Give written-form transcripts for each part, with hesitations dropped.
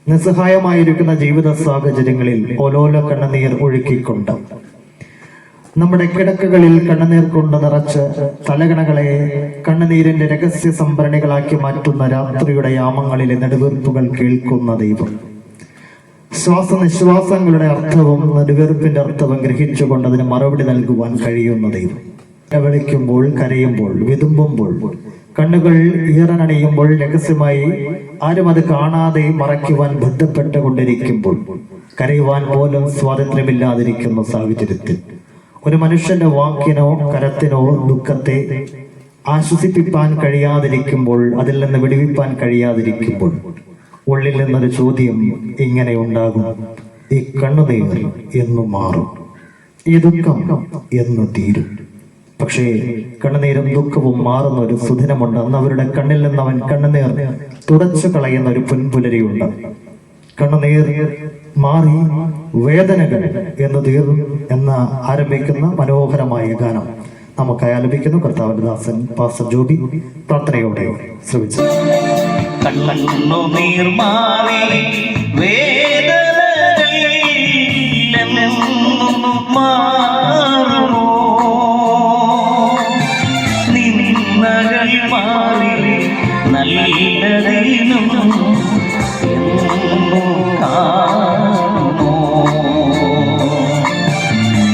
നിസ്സഹായമായിരിക്കുന്ന ജീവിത സാഹചര്യങ്ങളിൽ ഓലോല കണ്ണുനീർ ഒഴുക്കിക്കൊണ്ട് നമ്മുടെ കിടക്കകളിൽ കണ്ണുനീർ കൊണ്ട് നിറച്ച് തലകണകളെ കണ്ണുനീരിന്റെ രഹസ്യ സംഭരണികളാക്കി മാറ്റുന്ന രാത്രിയുടെ യാമങ്ങളിലെ നെടുവീർപ്പുകൾ കേൾക്കുന്ന ദൈവം, ശ്വാസനിശ്വാസങ്ങളുടെ അർത്ഥവും നെടുവീർപ്പിന്റെ അർത്ഥവും ഗ്രഹിച്ചുകൊണ്ട് അതിന് മറുപടി നൽകുവാൻ കഴിയുന്ന ദൈവം, വിളിക്കുമ്പോൾ, കരയുമ്പോൾ, വിതുമ്പുമ്പോൾ, കണ്ണുകൾ ഈറനണിയുമ്പോൾ, രഹസ്യമായി ആരും അത് കാണാതെ മറയ്ക്കുവാൻ ബന്ധപ്പെട്ടുകൊണ്ടിരിക്കുമ്പോൾ, കരയുവാൻ പോലും സ്വാതന്ത്ര്യമില്ലാതിരിക്കുന്ന സാഹചര്യത്തിൽ, ഒരു മനുഷ്യന്റെ വാക്കിനോ കരത്തിനോ ദുഃഖത്തെ ആശ്വസിപ്പിക്കാൻ കഴിയാതിരിക്കുമ്പോൾ, അതിൽ നിന്ന് വിടുവിപ്പാൻ കഴിയാതിരിക്കുമ്പോൾ, ഉള്ളിൽ നിന്നൊരു ചോദ്യം ഇങ്ങനെ ഉണ്ടാകും: ഈ കണ്ണുനീർ എന്നു മാറും? ഈ ദുഃഖം എന്നു തീരും? പക്ഷേ കണ്ണുനീരും ദുഃഖവും മാറുന്ന ഒരു സുദിനമുണ്ട്. അന്ന് അവരുടെ കണ്ണിൽ നിന്ന് അവൻ കണ്ണുനീർ തുടച്ചു കളയുന്ന ഒരു പൊൻപുലരിയുണ്ട്. കണ്ണുനീർ മാറി വേദനകൾ എന്ന് തീർന്നു എന്ന് ആരംഭിക്കുന്ന മനോഹരമായ ഗാനം നമുക്കായി ആലപിക്കുന്നു കർത്താവിന്റെ ദാസൻ പാസ്റ്റർ ജോബി. പ്രാർത്ഥനയോടെ ശ്രമിച്ചു. കണ്ണുനീർ മാറി മാറുമോ, നിന്നകൾ മാറി നല്ലതിനും കാണുമോ,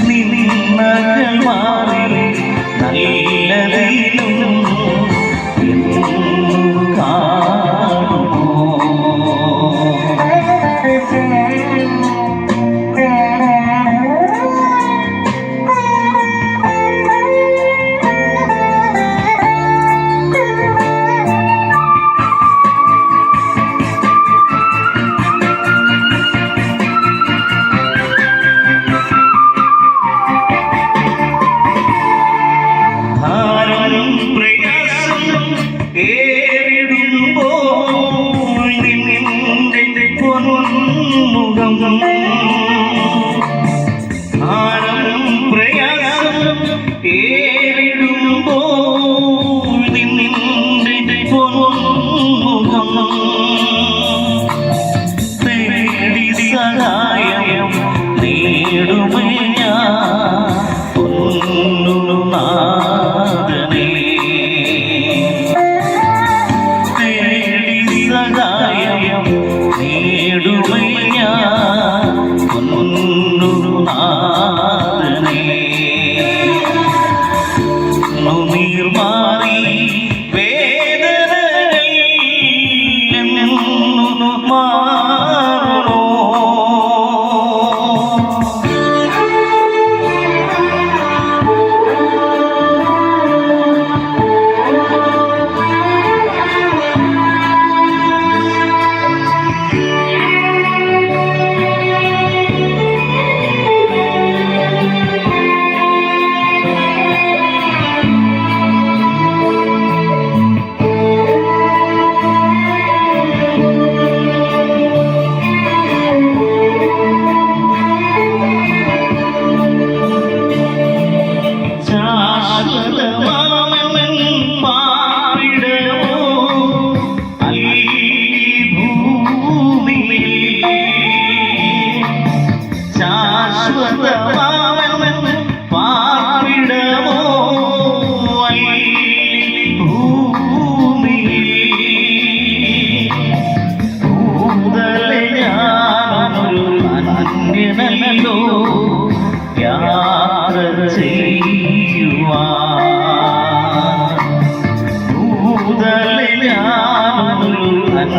നിന്നകൾ മാറി നല്ലതിനും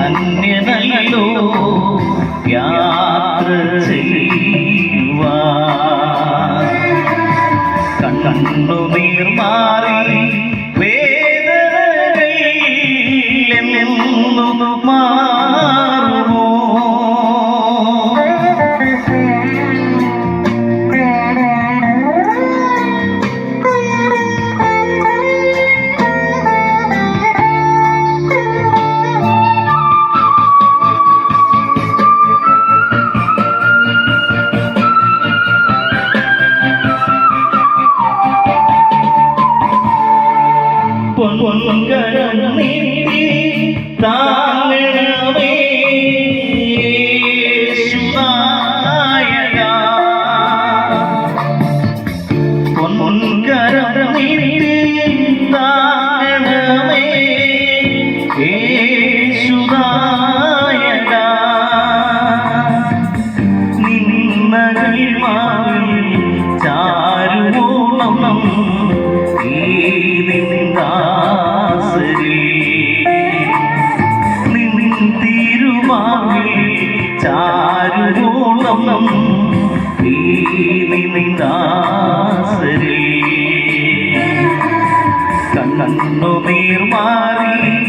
അന്യനല്ലോ യാത്ര ചെയ്യുവാൻ. കണ്ണുനീർ മാറി വേദനകൾ മാറുമോ, കണ്ണുനീർ മാറി